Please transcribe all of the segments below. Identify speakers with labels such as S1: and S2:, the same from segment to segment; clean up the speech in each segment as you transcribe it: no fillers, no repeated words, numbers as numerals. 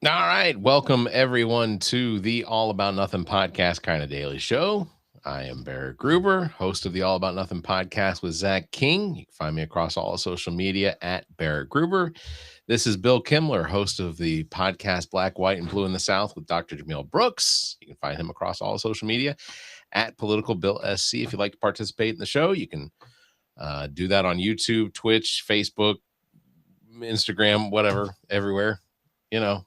S1: All right. Welcome, everyone, to the All About Nothing podcast kind of daily show. I am Barrett Gruber, host of the All About Nothing podcast with Zach King. You can find me across all social media at Barrett Gruber. This is Bill Kimler, host of the podcast Black, White, and Blue in the South with Dr. Jamil Brooks. You can find him across all social media at Political Bill SC. If you'd like to participate in the show, you can do that on YouTube, Twitch, Facebook, Instagram, whatever, everywhere.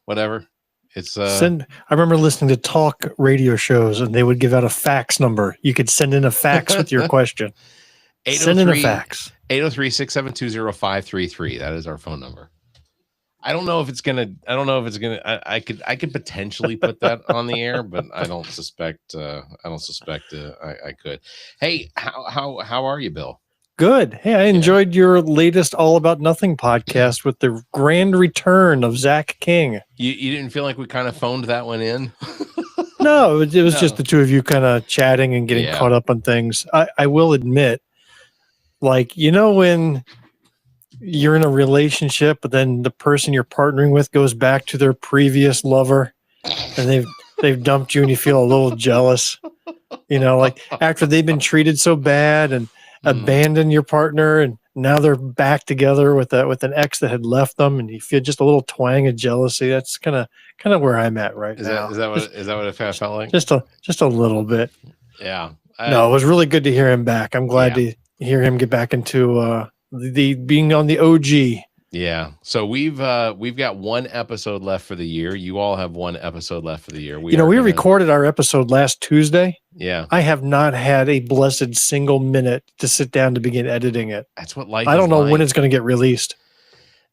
S1: Whatever. It's
S2: I remember listening to talk radio shows and they would give out a fax number. You could send in a fax with your question. Send in a fax.
S1: 803-672-0533. That is our phone number. I don't know if it's gonna I could potentially put that on the air, but I don't suspect I could. Hey, how are you, Bill?
S2: Good. Hey, I enjoyed your latest All About Nothing podcast with the grand return of Zach King.
S1: You didn't feel like we kind of phoned that one in?
S2: No, it was just the two of you kind of chatting and getting caught up on things. I will admit, like, when you're in a relationship, but then the person you're partnering with goes back to their previous lover and they've dumped you and you feel a little jealous, like after they've been treated so bad and abandon your partner, and now they're back together with an ex that had left them, and you feel just a little twang of jealousy. That's kind of where I'm at right now.
S1: Is that what it felt like?
S2: Just a little bit.
S1: Yeah.
S2: No, it was really good to hear him back. I'm glad to hear him get back into the being on the OG.
S1: Yeah. So we've got one episode left for the year. You all have one episode left for the year. We
S2: recorded our episode last Tuesday.
S1: Yeah.
S2: I have not had a blessed single minute to sit down to begin editing it.
S1: That's what life
S2: I don't know when it's going to get released.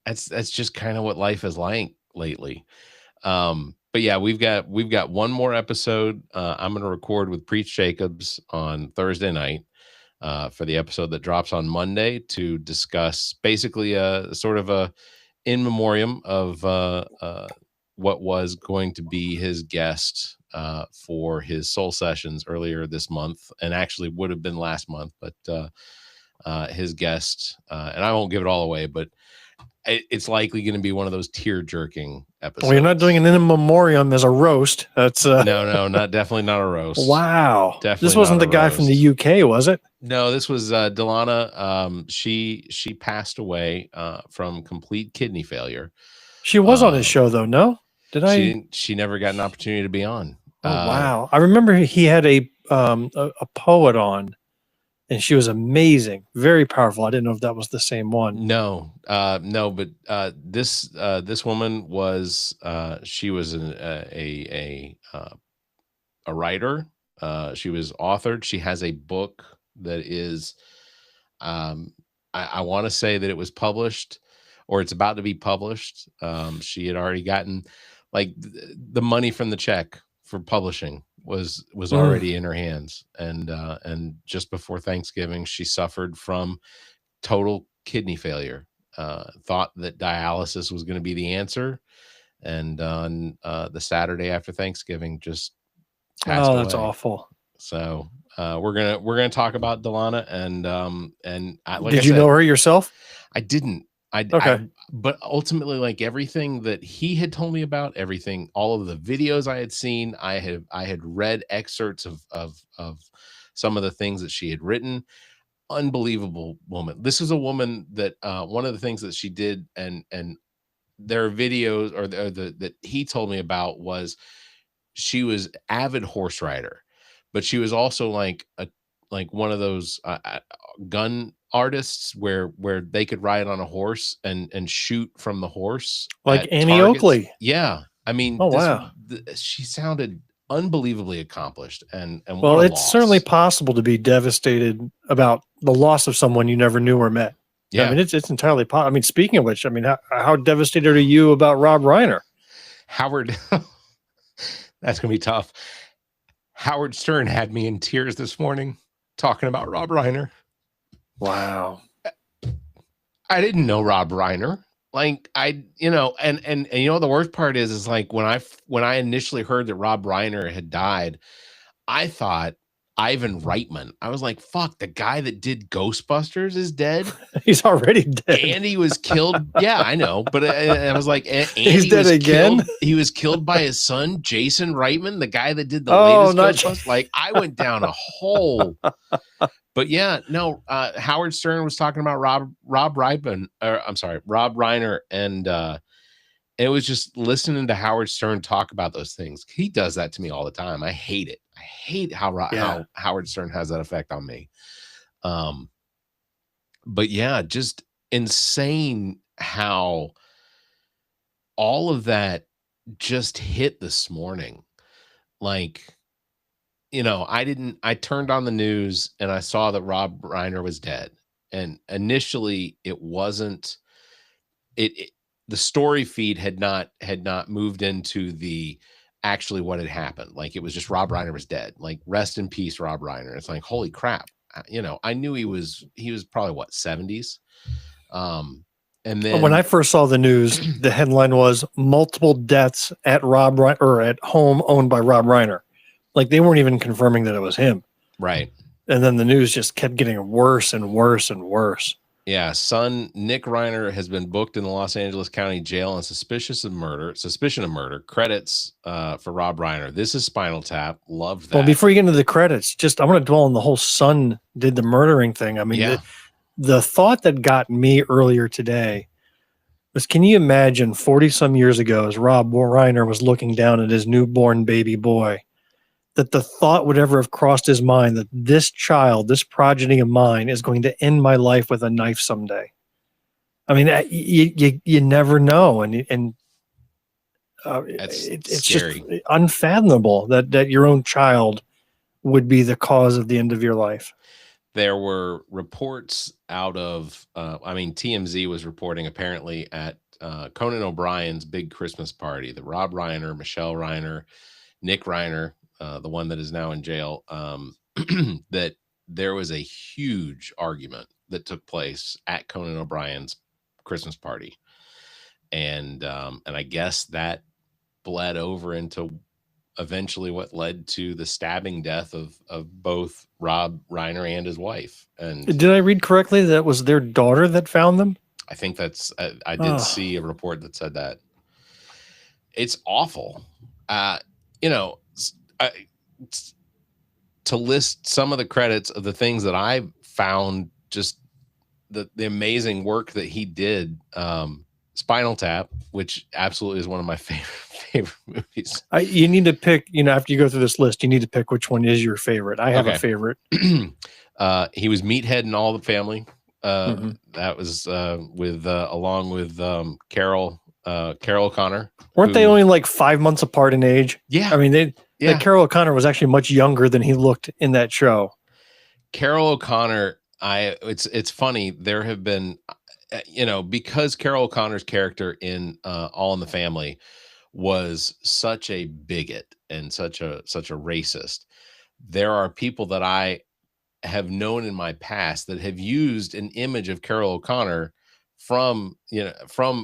S1: That's just kind of what life is like lately. But yeah, we've got one more episode. I'm going to record with Preach Jacobs on Thursday night. For the episode that drops on Monday to discuss basically a sort of a in memoriam of what was going to be his guest for his soul sessions earlier this month, and actually would have been last month, but his guest, and I won't give it all away, but it's likely going to be one of those tear-jerking episodes.
S2: Well, you're not doing an In Memoriam as a roast. That's
S1: no, definitely not a roast.
S2: Wow,
S1: definitely.
S2: This wasn't the guy from the UK, was it?
S1: No, this was Delana. She passed away from complete kidney failure.
S2: She was on his show, though. No,
S1: She never got an opportunity to be on.
S2: Oh, wow, I remember he had a poet on. And she was amazing, very powerful. I didn't know if that was the same one.
S1: No, but this woman was she was a writer. She was authored. She has a book that is, I want to say that it was published, or it's about to be published. She had already gotten like the money from the check for publishing was already in her hands, and just before Thanksgiving she suffered from total kidney failure. Thought that dialysis was going to be the answer, and on the Saturday after Thanksgiving just passed away.
S2: That's awful.
S1: So we're gonna talk about Delana, and
S2: did you know her yourself?
S1: I didn't. But ultimately, like everything that he had told me about, everything, all of the videos I had seen, I had read excerpts of some of the things that she had written. Unbelievable woman. This is a woman that one of the things that she did, and there are videos that he told me about, was she was avid horse rider, but she was also like one of those gun artists where they could ride on a horse and shoot from the horse,
S2: like Annie Oakley.
S1: Yeah, I mean,
S2: wow,
S1: she sounded unbelievably accomplished, and
S2: well, it's certainly possible to be devastated about the loss of someone you never knew or met.
S1: Yeah,
S2: I mean, it's entirely possible. I mean, speaking of which, I mean, how devastated are you about Rob Reiner?
S1: Howard, that's gonna be tough. Howard Stern had me in tears this morning talking about Rob Reiner.
S2: Wow.
S1: I didn't know Rob Reiner. Like and the worst part is like when I initially heard that Rob Reiner had died, I thought Ivan Reitman. I was like, fuck, the guy that did Ghostbusters is dead.
S2: He's already dead.
S1: Andy was killed. Yeah, I know. But I was like, Andy
S2: he's dead
S1: was
S2: again.
S1: Killed. He was killed by his son, Jason Reitman, the guy that did the latest Ghostbusters. Like, I went down a hole. But yeah, no, Howard Stern was talking about Rob Reitman, Rob Reiner, and it was just listening to Howard Stern talk about those things. He does that to me all the time. I hate it. I hate how Howard Stern has that effect on me. But yeah, just insane how all of that just hit this morning. Like, I turned on the news and I saw that Rob Reiner was dead. And initially it wasn't, the story feed had not moved into the actually what had happened. Like, it was just Rob Reiner was dead. Like, rest in peace, Rob Reiner. It's like, holy crap. I knew he was probably what, 70s. And then
S2: when I first saw the news, the headline was multiple deaths at Rob Reiner, or at home owned by Rob Reiner. Like, they weren't even confirming that it was him.
S1: Right.
S2: And then the news just kept getting worse and worse and worse.
S1: Yeah, son Nick Reiner has been booked in the Los Angeles County Jail on suspicion of murder. Credits for Rob Reiner. This is Spinal Tap. Love that.
S2: Well, before you get into the credits, I want to dwell on the whole son did the murdering thing. I mean, the thought that got me earlier today was, can you imagine 40 some years ago, as Rob Reiner was looking down at his newborn baby boy, that the thought would ever have crossed his mind that this child, this progeny of mine, is going to end my life with a knife someday. I mean, you never know. And it's scary. Just unfathomable that your own child would be the cause of the end of your life.
S1: There were reports out of, TMZ was reporting apparently at Conan O'Brien's big Christmas party, the Rob Reiner, Michelle Reiner, Nick Reiner, the one that is now in jail, that there was a huge argument that took place at Conan O'Brien's Christmas party. And I guess that bled over into eventually what led to the stabbing death of both Rob Reiner and his wife. And
S2: did I read correctly that it was their daughter that found them?
S1: I think that's, I did see a report that said that. It's awful. To list some of the credits of the things that I found, just the amazing work that he did. Spinal Tap, which absolutely is one of my favorite movies.
S2: You need to pick, after you go through this list, you need to pick which one is your favorite. I have a favorite.
S1: He was Meathead in All the Family. That was along with Carol O'Connor.
S2: Weren't they only like 5 months apart in age?
S1: Yeah.
S2: I mean, Carol O'Connor was actually much younger than he looked in that show.
S1: Carol O'Connor, it's funny. There have been, because Carol O'Connor's character in All in the Family was such a bigot and such a racist, there are people that I have known in my past that have used an image of Carol O'Connor from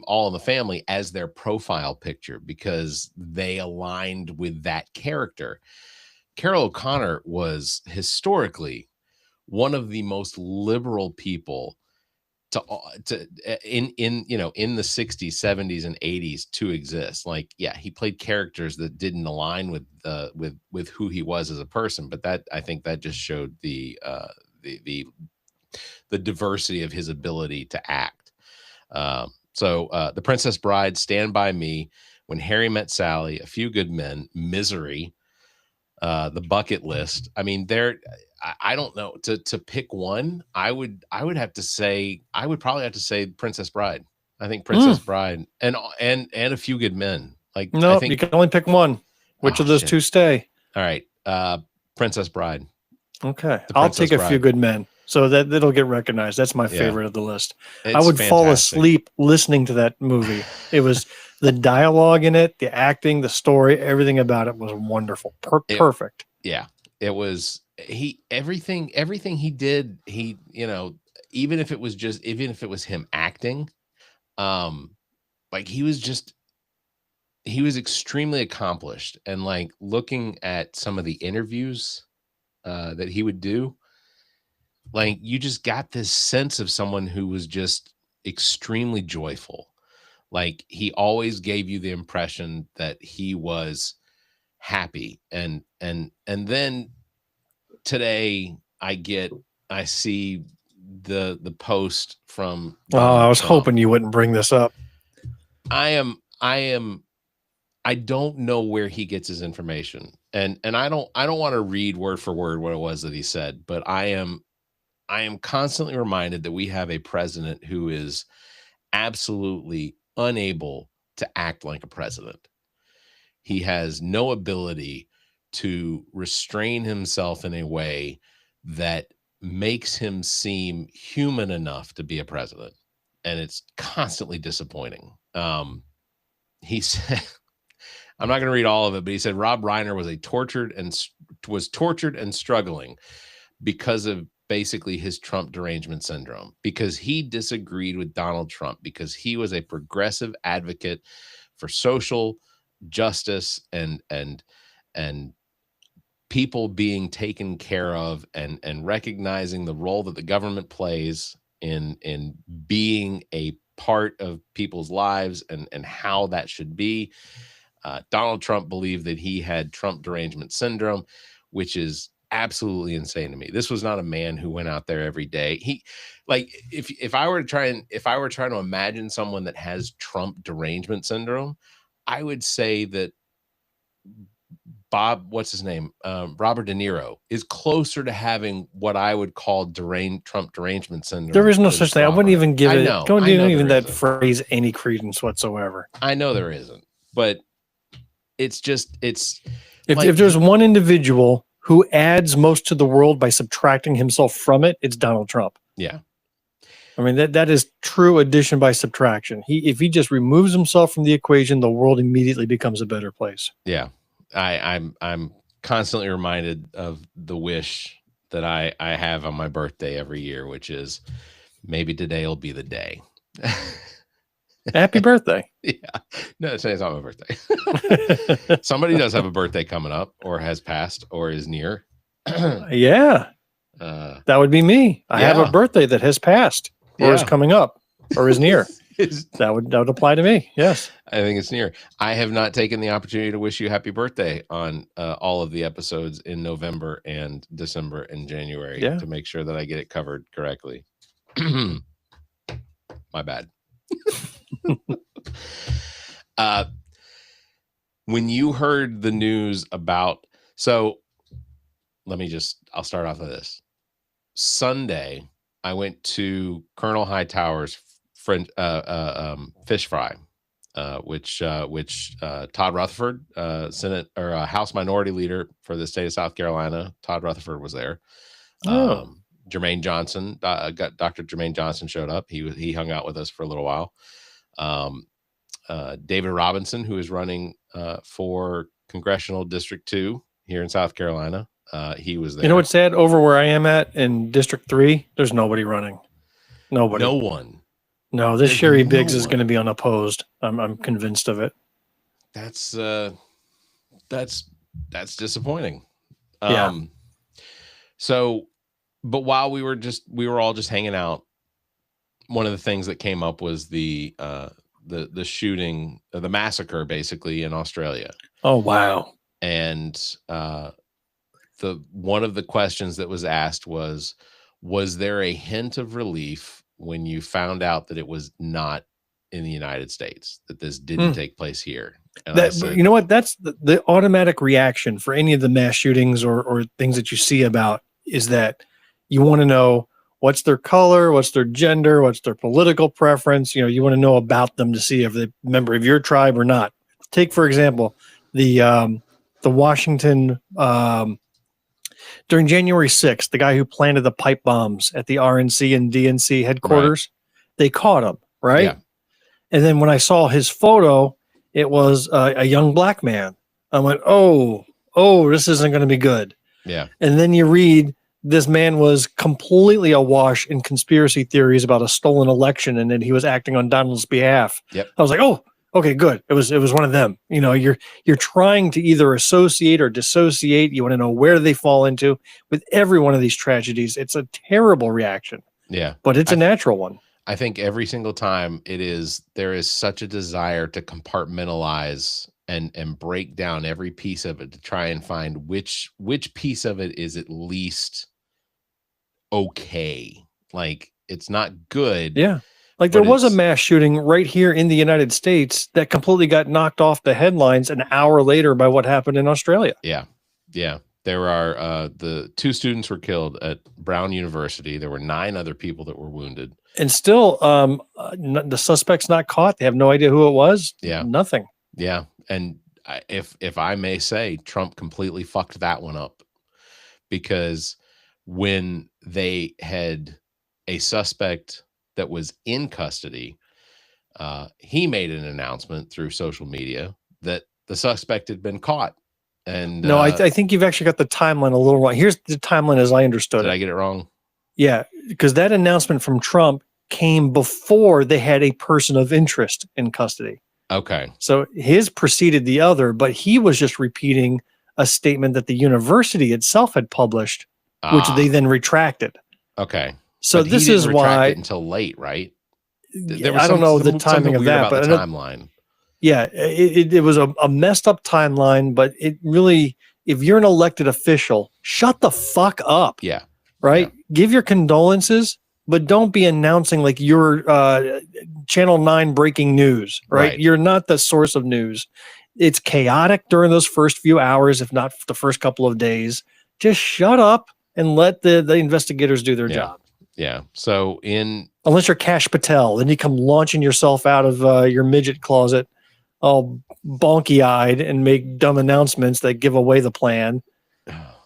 S1: All in the Family as their profile picture because they aligned with that character. Carol O'Connor was historically one of the most liberal people in the 60s, 70s, and 80s to exist. Like, yeah, he played characters that didn't align with who he was as a person, but that, I think that just showed the diversity of his ability to act. So The Princess Bride, Stand By Me, When Harry Met Sally, A Few Good Men, Misery, The Bucket List. I mean, I don't know, to pick one. I would probably have to say Princess Bride. I think Princess Bride and A Few Good Men. Like,
S2: no, you can only pick one. Which of those two stay?
S1: All right, Princess Bride.
S2: Okay, I'll take A Few Good Men, so that'll get recognized. That's my favorite of the list. I would fall asleep listening to that movie. It was the dialogue in it, the acting, the story, everything about it was wonderful. Perfect.
S1: Yeah, it was. Everything he did, even if it was him acting, like he was extremely accomplished. And like looking at some of the interviews that he would do, like, you just got this sense of someone who was just extremely joyful. Like, he always gave you the impression that he was happy. And then today I see the post from
S2: I was
S1: Trump.
S2: hoping you wouldn't bring this up.
S1: I don't know where he gets his information. And I don't want to read word for word what it was that he said, but I am constantly reminded that we have a president who is absolutely unable to act like a president. He has no ability to restrain himself in a way that makes him seem human enough to be a president. And it's constantly disappointing. He said, I'm not going to read all of it, but he said Rob Reiner was tortured and struggling because of basically his Trump derangement syndrome, because he disagreed with Donald Trump, because he was a progressive advocate for social justice and people being taken care of, and recognizing the role that the government plays in being a part of people's lives and how that should be. Donald Trump believed that he had Trump derangement syndrome, which is absolutely insane to me. This was not a man who went out there every day. He, like, if I were trying to imagine someone that has Trump derangement syndrome, I would say that what's his name? Robert De Niro is closer to having what I would call Trump derangement syndrome.
S2: There is no such thing. I wouldn't even give it. Don't even that
S1: isn't.
S2: Phrase any credence whatsoever.
S1: I know there isn't, but it's
S2: if there's one individual who adds most to the world by subtracting himself from it, it's Donald Trump.
S1: Yeah.
S2: I mean, that is true addition by subtraction. If he just removes himself from the equation, the world immediately becomes a better place.
S1: Yeah. I'm constantly reminded of the wish that I have on my birthday every year, which is maybe today will be the day.
S2: Happy birthday.
S1: Yeah. No, today's not my birthday. Somebody does have a birthday coming up, or has passed, or is near.
S2: Yeah. That would be me. I have a birthday that has passed, or is coming up, or is near. That would apply to me. Yes.
S1: I think it's near. I have not taken the opportunity to wish you happy birthday on all of the episodes in November and December and January to make sure that I get it covered correctly. My bad. When you heard the news about, so I'll start off with this. Sunday, I went to Colonel Hightower's fish fry, which Todd Rutherford, Senate or House Minority Leader for the state of South Carolina, Todd Rutherford was there. Jermaine Johnson, Dr. Jermaine Johnson showed up. He hung out with us for a little while. David Robinson, who is running for Congressional District 2 here in South Carolina, he was there.
S2: You know what's sad? Over where I am at in District 3, there's nobody running. Nobody.
S1: No one.
S2: No, this Sherry Biggs is going to be unopposed. I'm convinced of it.
S1: That's disappointing.
S2: Yeah.
S1: So, but while we were all just hanging out, one of the things that came up was the shooting, the massacre, basically, in Australia.
S2: Oh, wow.
S1: And one of the questions that was asked was there a hint of relief when you found out that it was not in the United States, that this didn't take place here? And I said,
S2: you know what? That's the automatic reaction for any of the mass shootings or things that you see about, is that you want to know what's their color, what's their gender, what's their political preference. You want to know about them to see if they're a member of your tribe or not. Take, for example, the Washington, during January 6th, the guy who planted the pipe bombs at the RNC and DNC headquarters, they caught him, right?
S1: Yeah.
S2: And then when I saw his photo, it was a young black man. I went, oh, this isn't going to be good.
S1: Yeah.
S2: And then you read, this man was completely awash in conspiracy theories about a stolen election, and then he was acting on Donald's behalf.
S1: Yep.
S2: I was like, oh, Okay, good. It was one of them. You know, you're trying to either associate or dissociate. You want to know where they fall into with every one of these tragedies. It's a terrible reaction.
S1: Yeah.
S2: But it's a natural one.
S1: I think every single time there is such a desire to compartmentalize and break down every piece of it to try and find which piece of it is at least okay. Like, it's not good.
S2: Yeah. Like there was a mass shooting right here in the United States that completely got knocked off the headlines an hour later by what happened in Australia.
S1: Yeah. Yeah. There are the 2 students were killed at Brown University. There were 9 other people that were wounded.
S2: And still, the suspect's not caught. They have no idea who it was.
S1: Yeah.
S2: Nothing.
S1: Yeah. And if I may say, Trump completely fucked that one up, because when they had a suspect that was in custody, he made an announcement through social media that the suspect had been caught. And
S2: no, I think you've actually got the timeline a little wrong. Here's the timeline as I understood it.
S1: Did I get it wrong?
S2: Yeah, because that announcement from Trump came before they had a person of interest in custody.
S1: Okay.
S2: So his preceded the other, but he was just repeating a statement that the university itself had published, which they then retracted.
S1: Okay.
S2: So this is why
S1: until late, right?
S2: I don't know the timing of that, but
S1: the timeline.
S2: Yeah, it was a messed up timeline, but it really, if you're an elected official, shut the fuck up.
S1: Yeah.
S2: Right?
S1: Yeah.
S2: Give your condolences, but don't be announcing like you're Channel 9 breaking news, right? You're not the source of news. It's chaotic during those first few hours, if not the first couple of days. Just shut up and let the investigators do their job.
S1: Yeah. So
S2: unless you're Kash Patel, then you come launching yourself out of your midget closet all bonky-eyed and make dumb announcements that give away the plan.
S1: Oh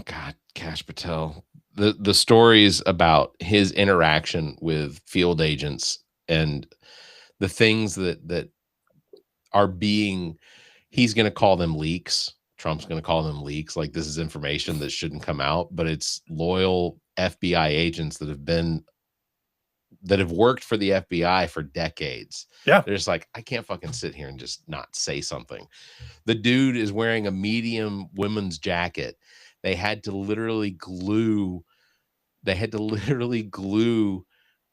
S1: God, Kash Patel. The stories about his interaction with field agents and the things that are being, he's going to call them leaks. Trump's going to call them leaks. Like, this is information that shouldn't come out, but it's loyal FBI agents that have worked for the FBI for decades.
S2: Yeah.
S1: They're just like, I can't fucking sit here and just not say something. The dude is wearing a medium women's jacket. They had to literally glue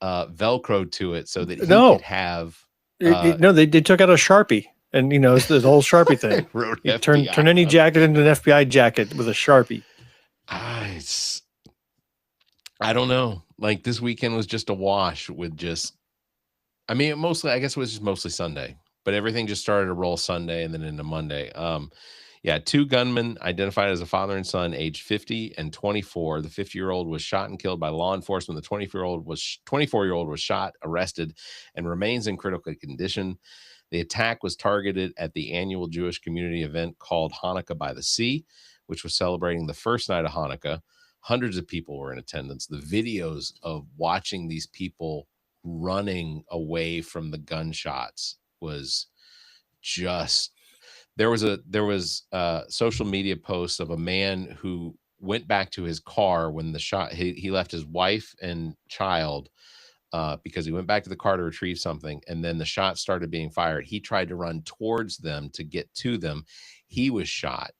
S1: Velcro to it so that he could have.
S2: They took out a Sharpie, and it's the whole Sharpie thing. You turn any jacket into an FBI jacket with a Sharpie.
S1: I don't know. Like, this weekend was just a wash with just, I mean, I guess it was just mostly Sunday, but everything just started to roll Sunday and then into Monday. 2 gunmen identified as a father and son, aged 50 and 24. The 50-year-old was shot and killed by law enforcement. The 24-year-old was shot, arrested, and remains in critical condition. The attack was targeted at the annual Jewish community event called Hanukkah by the Sea, which was celebrating the first night of Hanukkah. Hundreds of people were in attendance. The videos of watching these people running away from the gunshots was just, there was social media posts of a man who went back to his car when the shot, he left his wife and child because he went back to the car to retrieve something, and then the shots started being fired. He tried to run towards them to get to them. He was shot.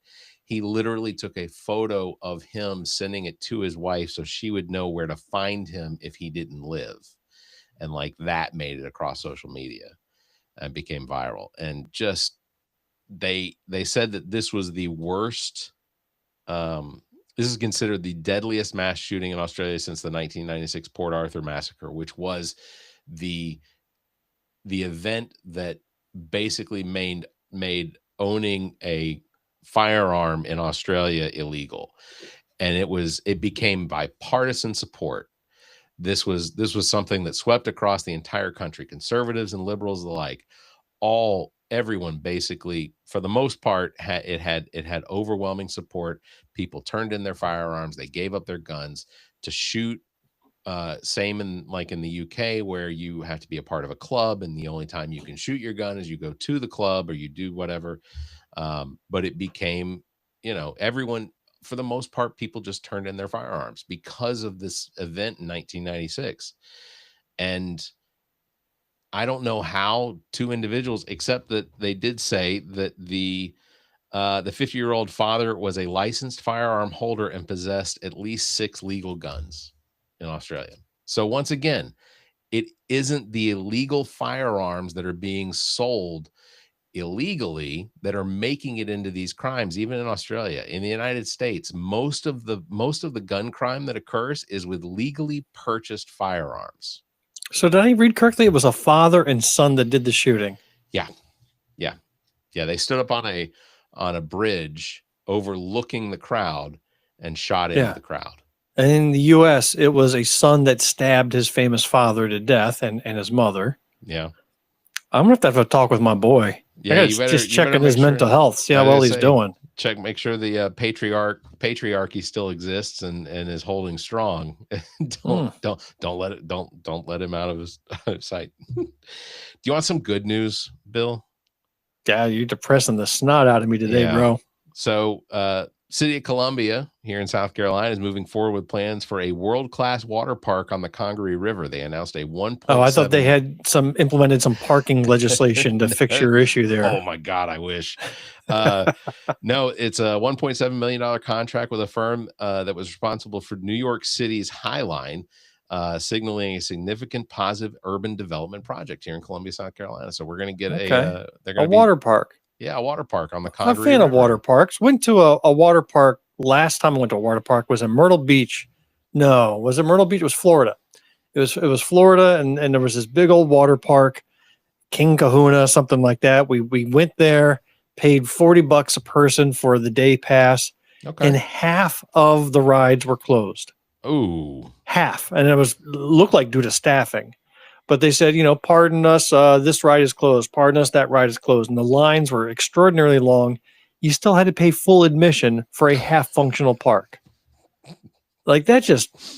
S1: He literally took a photo of him, sending it to his wife so she would know where to find him if he didn't live. And like, that made it across social media and became viral. And just, they said that this was the worst. This is considered the deadliest mass shooting in Australia since the 1996 Port Arthur massacre, which was the event that basically made owning a firearm in Australia illegal. And it became bipartisan support. This was something that swept across the entire country, conservatives and liberals alike. Everyone basically, for the most part, it had overwhelming support. People turned in their firearms. They gave up their guns to shoot. Same in the UK, where you have to be a part of a club, and the only time you can shoot your gun is you go to the club or you do whatever. But it became, everyone, for the most part, people just turned in their firearms because of this event in 1996. And I don't know how two individuals, except that they did say that the 50-year-old father was a licensed firearm holder and possessed at least 6 legal guns in Australia. So once again, it isn't the illegal firearms that are being sold illegally that are making it into these crimes. Even in Australia, in the United States, most of the gun crime that occurs is with legally purchased firearms.
S2: So did I read correctly? It was a father and son that did the shooting.
S1: Yeah. They stood up on a bridge overlooking the crowd and shot into the crowd.
S2: And in the U.S., it was a son that stabbed his famous father to death and his mother.
S1: Yeah.
S2: I'm going to have a talk with my boy.
S1: Yeah,
S2: you better, just checking his mental health, see how well he's doing.
S1: Make sure the patriarchy still exists and is holding strong. Don't let him out of his sight. Do you want some good news, Bill?
S2: Yeah, you're depressing the snot out of me today, bro.
S1: So, City of Columbia here in South Carolina is moving forward with plans for a world-class water park on the Congaree River. They announced a 1.7.
S2: Oh, I thought they had implemented some parking legislation to fix your issue there.
S1: Oh my God, I wish. No, it's a $1.7 million contract with a firm that was responsible for New York City's High Line, signaling a significant positive urban development project here in Columbia, South Carolina. So we're going to get a
S2: water park.
S1: Yeah, a water park on the
S2: Congaree River. I'm a fan of water parks. Went to a water park last time I went to a water park was in Myrtle Beach. No, was it Myrtle Beach? It was Florida. It was Florida, and there was this big old water park, King Kahuna, something like that. We went there, paid $40 a person for the day pass, and half of the rides were closed.
S1: Ooh,
S2: half, and it looked like due to staffing. But they said, pardon us, this ride is closed. Pardon us, that ride is closed. And the lines were extraordinarily long. You still had to pay full admission for a half-functional park. Like that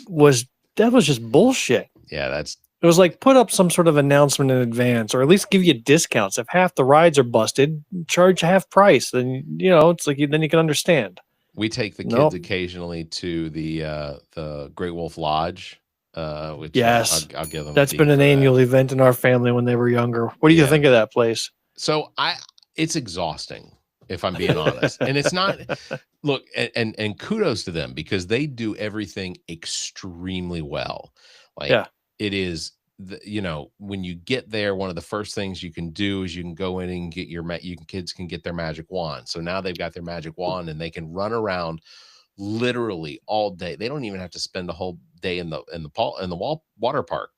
S2: was just bullshit.
S1: Yeah,
S2: it was like put up some sort of announcement in advance, or at least give you discounts. If half the rides are busted, charge half price. Then it's like then you can understand.
S1: We take the kids occasionally to the Great Wolf Lodge. Which
S2: yes,
S1: I'll give them.
S2: That's been an annual event in our family when they were younger. What do you think of that place?
S1: So it's exhausting, if I'm being honest. And it's not. Look, and kudos to them because they do everything extremely well. Like it is, when you get there, one of the first things you can do is you can go in and get kids can get their magic wand. So now they've got their magic wand and they can run around literally all day. They don't even have to spend the whole day in the water park.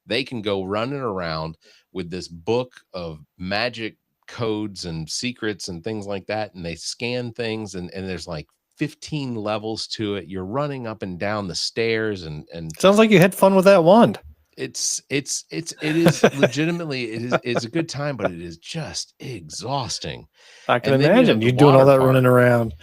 S1: They can go running around with this book of magic codes and secrets and things like that, and they scan things, and there's like 15 levels to it. You're running up and down the stairs, and
S2: sounds like you had fun with that wand.
S1: It is legitimately it's a good time, but it is just exhausting.
S2: I can imagine you doing all that running around.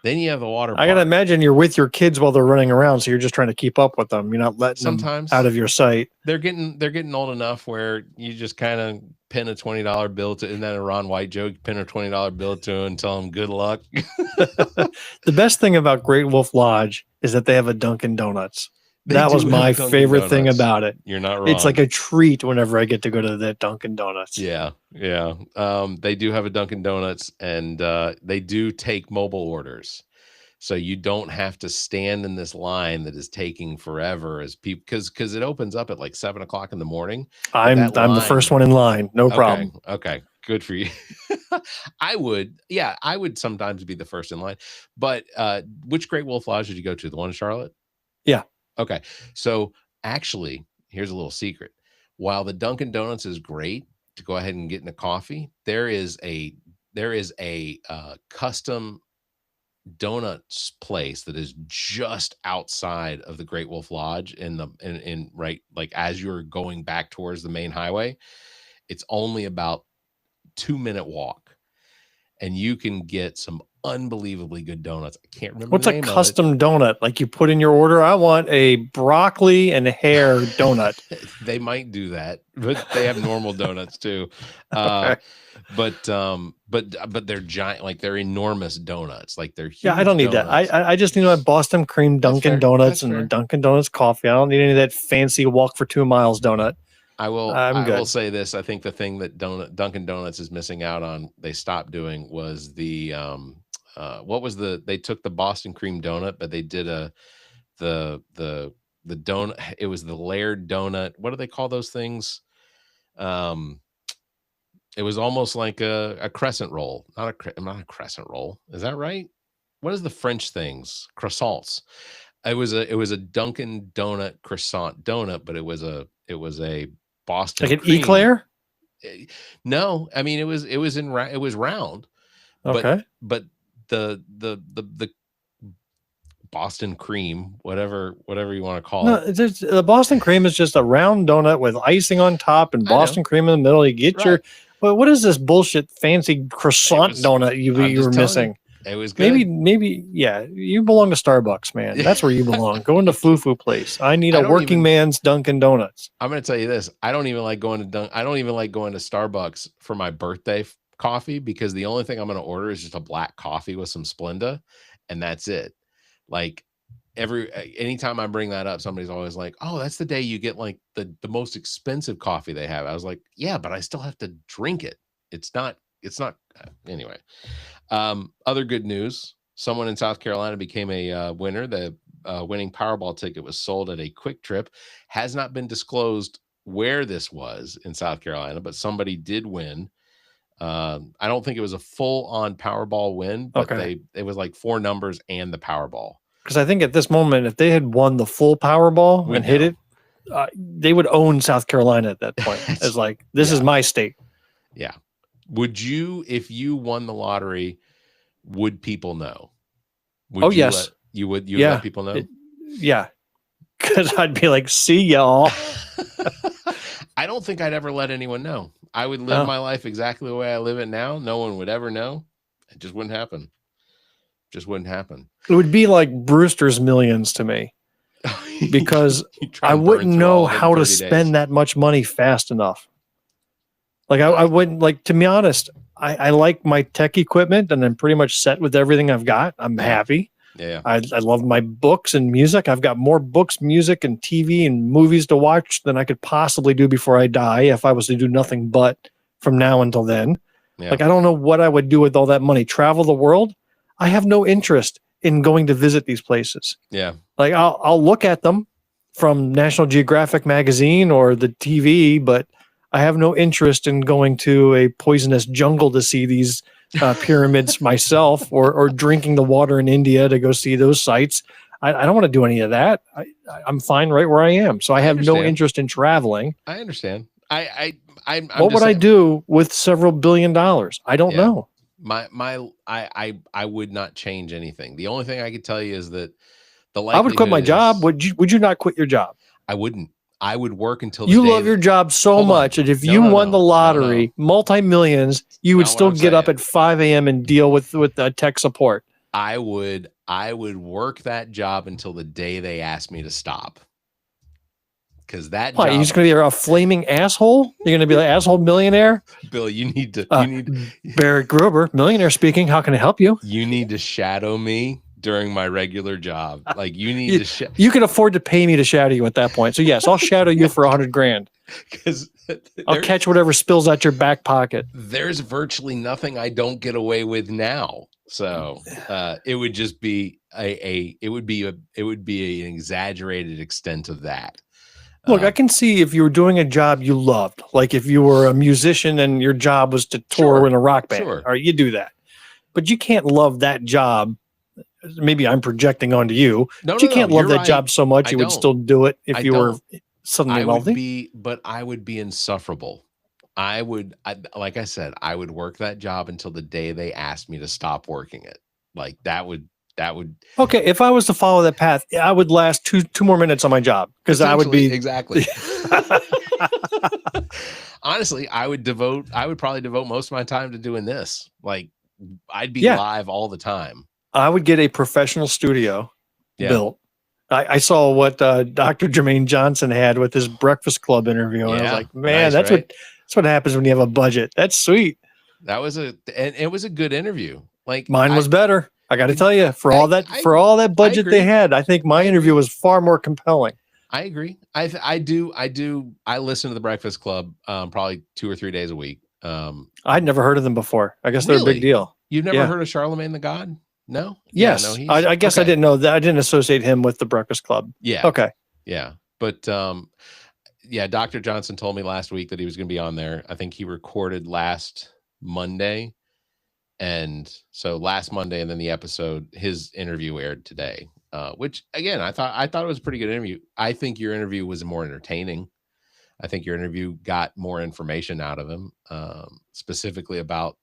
S1: Then you have the water park.
S2: I gotta imagine you're with your kids while they're running around, so you're just trying to keep up with them. You're not letting them out of your sight.
S1: They're getting old enough where you just kind of pin a $20 bill to. Isn't that a Ron White joke? Pin a $20 bill to and tell them good luck.
S2: The best thing about Great Wolf Lodge is that they have a Dunkin' Donuts. That was my favorite thing about it.
S1: You're not wrong.
S2: It's like a treat whenever I get to go to that Dunkin' Donuts.
S1: Yeah. They do have a Dunkin' Donuts, and they do take mobile orders. So you don't have to stand in this line that is taking forever as people, because it opens up at like 7:00 in the morning.
S2: I'm the first one in line. No problem.
S1: Okay. Good for you. I would sometimes be the first in line. But which Great Wolf Lodge did you go to? The one in Charlotte?
S2: Yeah.
S1: Okay. So actually, here's a little secret. While the Dunkin' Donuts is great to go ahead and get in a coffee, there is a custom donuts place that is just outside of the Great Wolf Lodge in right, like as you're going back towards the main highway. It's only about 2-minute walk, and you can get some unbelievably good donuts. I can't remember
S2: what's a custom donut. Like you put in your order, I want a broccoli and hair donut.
S1: They might do that, but they have normal donuts too.
S2: Okay.
S1: But they're giant, like they're enormous donuts. Like they're huge.
S2: Yeah, I don't need
S1: donuts.
S2: that. I just need my Boston cream Dunkin' Donuts and a Dunkin' Donuts coffee. I don't need any of that fancy walk for 2 miles donut. I'm
S1: I will
S2: good.
S1: say this. I think the thing that Dunkin' Donuts is missing out on, they stopped doing, was the they took the Boston cream donut, but they did the the donut. It was the layered donut. What do they call those things? Um, it was almost like a crescent roll, not a crescent roll. Is that right? What is the French things? Croissants. It was a Dunkin' Donut croissant donut, but it was a
S2: Like
S1: Boston
S2: an
S1: cream.
S2: eclair?
S1: No, I mean it was round, but
S2: Okay.
S1: but the Boston cream, whatever you want to call it.
S2: No, the Boston cream is just a round donut with icing on top and
S1: I know,
S2: Boston cream in the middle. You get
S1: right?
S2: your, well, what is this bullshit fancy
S1: It
S2: croissant
S1: was.
S2: donut
S1: I'm
S2: you were
S1: just telling you,
S2: missing?
S1: it was
S2: Maybe,
S1: good.
S2: yeah, you belong to Starbucks, man. That's where you belong. Go into foo-foo place. I need
S1: I
S2: a
S1: don't
S2: working
S1: even.
S2: man's Dunkin' Donuts.
S1: I'm going to tell you this. I don't even like going to I don't even like going to Starbucks for my birthday coffee, because the only thing I'm going to order is just a black coffee with some Splenda, and that's it. Like anytime I bring that up, somebody's always like, "Oh, that's the day you get like the most expensive coffee they have." I was like, "Yeah, but I still have to drink it. It's not anyway." Other good news: someone in South Carolina became a winner. The winning Powerball ticket was sold at a Quick Trip. Has not been disclosed where this was in South Carolina, but somebody did win. I don't think it was a full-on Powerball win, but
S2: Okay.
S1: it was like 4 numbers and the Powerball.
S2: Because I think at this moment, if they had won the full Powerball and hit it, they would own South Carolina at that point. It's like, this is my state.
S1: Yeah. Would you, if you won the lottery, would people know? Would you
S2: yes.
S1: let people know?
S2: Yeah. Because I'd be like, see y'all.
S1: I don't think I'd ever let anyone know. I would live my life exactly the way I live it now. No one would ever know. It just wouldn't happen. It
S2: would be like Brewster's Millions to me, because I wouldn't know how to spend that much money fast enough. Like I wouldn't, like, to be honest, I like my tech equipment and I'm pretty much set with everything I've got. I'm happy.
S1: Yeah.
S2: I love my books and music. I've got more books, music, and TV and movies to watch than I could possibly do before I die, if I was to do nothing but from now until then. Yeah. Like, I don't know what I would do with all that money. Travel the world? I have no interest in going to visit these places.
S1: Yeah.
S2: Like, I'll look at them from National Geographic magazine or the TV, but I have no interest in going to a poisonous jungle to see these pyramids myself, or drinking the water in India to go see those sites. I don't want to do any of that. I'm fine right where I am. So I have no interest in traveling.
S1: I understand.
S2: What would I do with several $1 billion? I don't know.
S1: I would not change anything. The only thing I could tell you is that
S2: I would quit my job. Would you not quit your job?
S1: I wouldn't. I would work until
S2: you love your job so much that if you won the lottery, multi-millions, you would still get up at 5 a.m. and deal with tech support.
S1: I would work that job until the day they asked me to stop. Because that job,
S2: you're just going to be a flaming asshole? You're going to be an asshole millionaire?
S1: Bill, you need
S2: Barrett Gruber, millionaire speaking. How can I help you?
S1: You need to shadow me during my regular job. Like, you need to
S2: you can afford to pay me to shadow you at that point. So yes, I'll shadow you for $100,000.
S1: Because
S2: I'll catch whatever spills out your back pocket.
S1: There's virtually nothing I don't get away with now. So it would just be it would be an exaggerated extent of that.
S2: Look, I can see if you were doing a job you loved, like if you were a musician and your job was to tour in a rock band. All right, you do that. But you can't love that job. Maybe I'm projecting onto you. But you can't love that job so much you would still do it if you were suddenly wealthy.
S1: But I would be insufferable. Like I said, I would work that job until the day they asked me to stop working it. Like that would.
S2: Okay, if I was to follow that path, I would last two more minutes on my job, because I would be
S1: exactly. Honestly, I would probably devote most of my time to doing this. Like, I'd be live all the time.
S2: I would get a professional studio built. I saw what Dr. Jermaine Johnson had with his Breakfast Club interview, and I was like, man, that's what happens when you have a budget. That's sweet.
S1: And it was a good interview. Like,
S2: mine was better. I got to tell you, for all that budget they had, I think my interview was far more compelling.
S1: I agree. I do. I listen to the Breakfast Club probably 2 or 3 days a week.
S2: I'd never heard of them before. I guess they're a big
S1: Really?
S2: deal.
S1: You've never
S2: Yeah.
S1: heard of Charlemagne the God? No? Yeah, no,
S2: Yes.
S1: he's
S2: I guess I
S1: okay.
S2: didn't know that. I didn't associate him with the Breakfast Club.
S1: Yeah.
S2: Okay.
S1: Yeah. But yeah, Dr. Johnson told me last week that he was going to be on there. I think he recorded last Monday. And so last Monday, and then the episode, his interview aired today. Which again, I thought it was a pretty good interview. I think your interview was more entertaining. I think your interview got more information out of him, specifically about,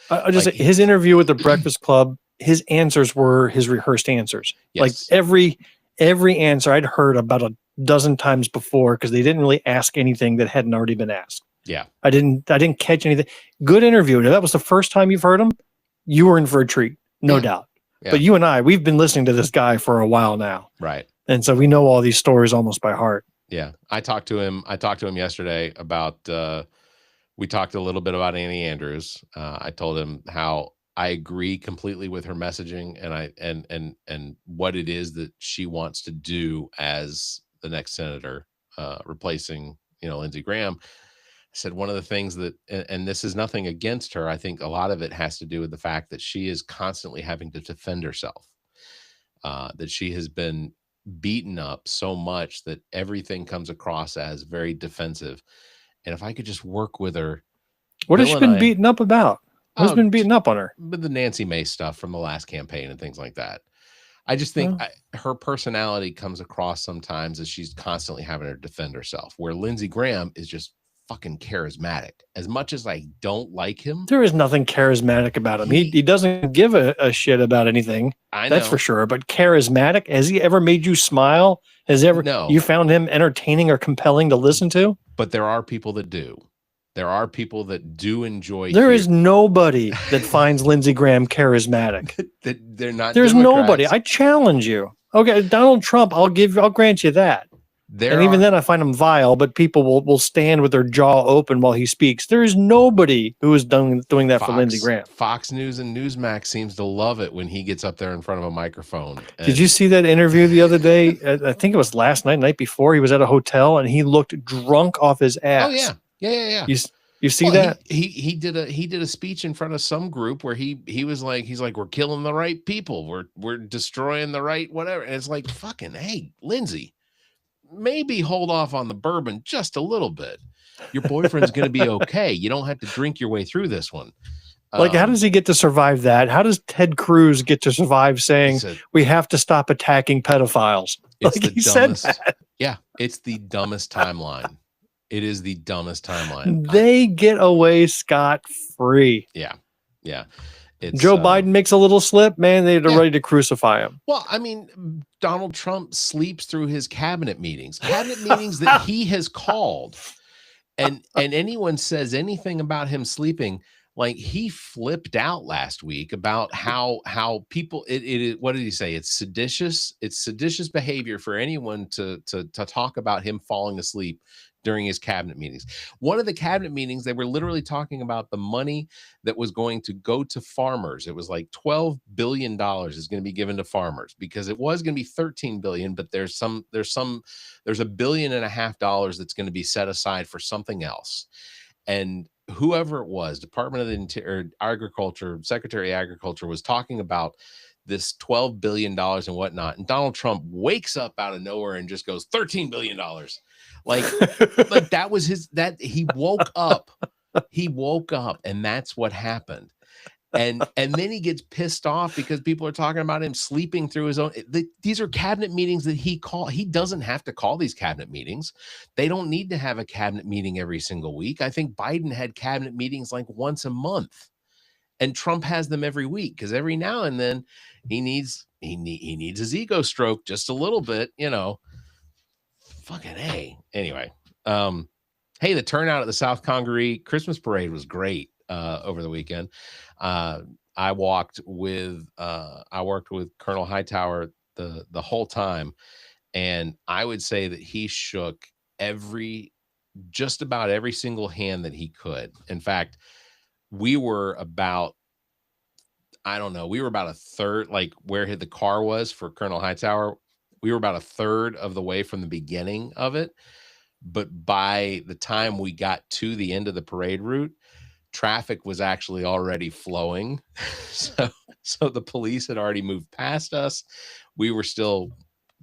S2: I just his interview with the Breakfast Club. His answers were his rehearsed answers.
S1: Yes.
S2: Like every answer I'd heard about a dozen times before, because they didn't really ask anything that hadn't already been asked.
S1: Yeah.
S2: I didn't catch anything. Good interview. If that was the first time you've heard him, you were in for a treat, no doubt. Yeah. But you and we've been listening to this guy for a while now.
S1: Right.
S2: And so we know all these stories almost by heart.
S1: Yeah. I talked to him yesterday about, we talked a little bit about Annie Andrews. I told him how I agree completely with her messaging and what it is that she wants to do as the next senator, replacing, Lindsey Graham. I said one of the things that, and this is nothing against her, I think a lot of it has to do with the fact that she is constantly having to defend herself, that she has been beaten up so much that everything comes across as very defensive. And if I could just work with her.
S2: What has she been beaten up about? What's been beaten up on her?
S1: But the Nancy Mace stuff from the last campaign and things like that. I just think her personality comes across sometimes as she's constantly having to defend herself, where Lindsey Graham is just fucking charismatic. As much as I don't like him,
S2: there is nothing charismatic about him. He doesn't give a shit about anything. I know. That's for sure. But charismatic, has he ever made you smile? No. You found him entertaining or compelling to listen to?
S1: But there are people that do. There are people that do enjoy.
S2: There is nobody that finds Lindsey Graham charismatic.
S1: They're not.
S2: There's nobody. I challenge you. Okay, Donald Trump. I'll grant you that. Even then, I find him vile. But people will stand with their jaw open while he speaks. There is nobody who is doing that for Lindsey Graham.
S1: Fox News and Newsmax seems to love it when he gets up there in front of a microphone.
S2: Did you see that interview the other day? I think it was last night before. He was at a hotel and he looked drunk off his ass.
S1: Oh yeah. Yeah.
S2: You see that?
S1: He did a speech in front of some group where he was like, he's like, we're killing the right people. We're destroying the right, whatever. And it's like, fucking, hey, Lindsey, maybe hold off on the bourbon just a little bit. Your boyfriend's going to be okay. You don't have to drink your way through this one.
S2: Like, how does he get to survive that? How does Ted Cruz get to survive saying we have to stop attacking pedophiles?
S1: It's like, he dumbest, said that. Yeah, it's the dumbest timeline. It is the dumbest timeline.
S2: They get away scot-free.
S1: Yeah.
S2: Joe Biden makes a little slip, man, they're ready to crucify him.
S1: Well, I mean, Donald Trump sleeps through his cabinet meetings that he has called. And anyone says anything about him sleeping, like he flipped out last week about how people what did he say? It's seditious behavior for anyone to talk about him falling asleep during his cabinet meetings. One of the cabinet meetings, they were literally talking about the money that was going to go to farmers. It was like $12 billion is going to be given to farmers, because it was going to be 13 billion, but there's $1.5 billion that's going to be set aside for something else. And whoever it was, Department of the Interior, Agriculture, Secretary of Agriculture, was talking about this $12 billion and whatnot. And Donald Trump wakes up out of nowhere and just goes, $13 billion. Like that was he woke up. He woke up, and that's what happened. And then he gets pissed off because people are talking about him sleeping through his own. These are cabinet meetings that he called. He doesn't have to call these cabinet meetings. They don't need to have a cabinet meeting every single week. I think Biden had cabinet meetings like once a month, and Trump has them every week, because every now and then he needs his ego stroke just a little bit, Fucking A. Anyway, hey, the turnout at the South Congaree Christmas parade was great over the weekend. I worked with Colonel Hightower the whole time, and I would say that he shook just about every single hand that he could. In fact, we were about a third, like where the car was for Colonel Hightower. about a third of the way from the beginning of it. But by the time we got to the end of the parade route, traffic was actually already flowing. So the police had already moved past us. We were still,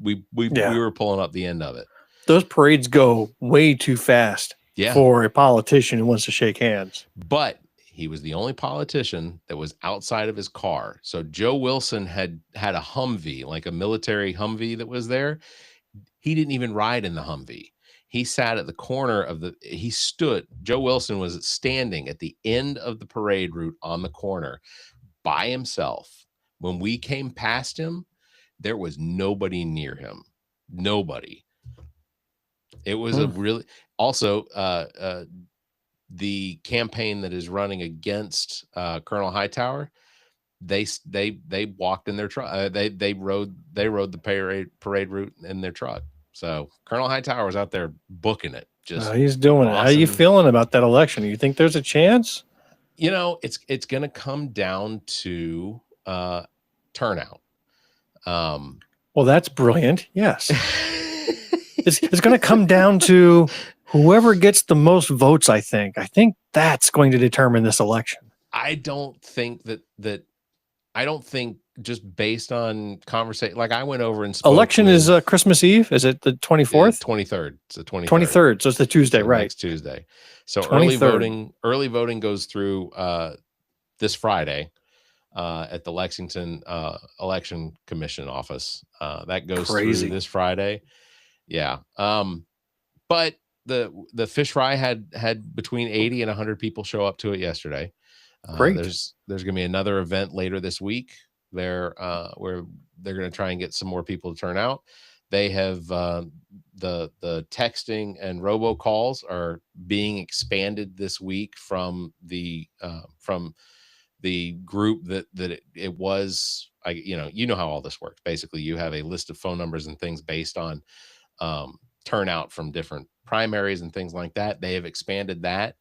S1: we were pulling up the end of it.
S2: Those parades go way too fast for a politician who wants to shake hands.
S1: But he was the only politician that was outside of his car. So Joe Wilson had a Humvee, like a military Humvee that was there. He didn't even ride in the Humvee. He sat at the corner of Joe Wilson was standing at the end of the parade route on the corner by himself. When we came past him, there was nobody near him. Nobody. It was a really, also, the campaign that is running against Colonel Hightower, they walked in their truck. They rode the parade route in their truck. So Colonel Hightower was out there booking it.
S2: He's doing it. How are you feeling about that election? You think there's a chance?
S1: It's going to come down to turnout.
S2: Well, that's brilliant. Yes. It's going to come down to whoever gets the most votes, I think. I think that's going to determine this election.
S1: I don't think just based on conversation, like I went over and spoke
S2: election is Christmas Eve. Is it the 24th?
S1: 23rd. It's the 23rd.
S2: 23rd. So it's the Tuesday, right?
S1: Next Tuesday. So
S2: 23rd.
S1: early voting goes through this Friday at the Lexington Election Commission office. That goes through this Friday. Yeah. But the fish fry had between 80 and 100 people show up to it yesterday.
S2: Great.
S1: There's going to be another event later this week there where they're going to try and get some more people to turn out. They have the texting and robocalls are being expanded this week from the group that it was. You know how all this works. Basically, you have a list of phone numbers and things based on turnout from different primaries and things like that. They have expanded that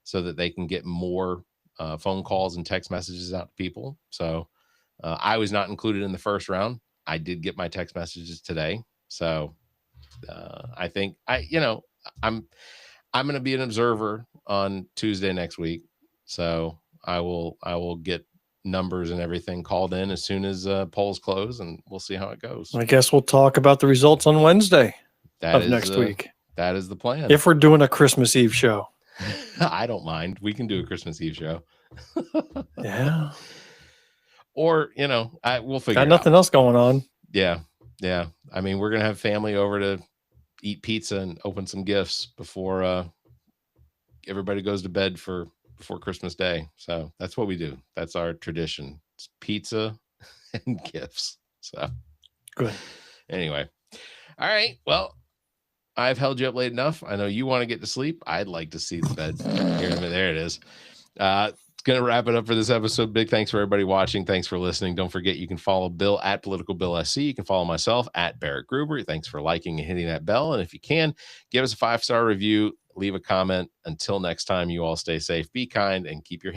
S1: so that they can get more phone calls and text messages out to people. So I was not included in the first round. I did get my text messages today. So I think I'm going to be an observer on Tuesday next week. So I will get numbers and everything called in as soon as polls close, and we'll see how it goes.
S2: I guess we'll talk about the results on Wednesday of next week.
S1: That is the plan.
S2: If we're doing a Christmas Eve show.
S1: I don't mind. We can do a Christmas Eve show.
S2: Yeah.
S1: Or, we'll figure it out.
S2: Got nothing else going on.
S1: Yeah. Yeah. I mean, we're going to have family over to eat pizza and open some gifts before everybody goes to bed before Christmas Day. So that's what we do. That's our tradition. It's pizza and gifts. So
S2: good.
S1: Anyway. All right. Well, I've held you up late enough. I know you want to get to sleep. I'd like to see the bed here in a minute. There it is. Going to wrap it up for this episode. Big thanks for everybody watching. Thanks for listening. Don't forget, you can follow Bill at Political Bill SC. You can follow myself at Barrett Gruber. Thanks for liking and hitting that bell. And if you can, give us a 5-star review, leave a comment. Until next time, you all stay safe, be kind, and keep your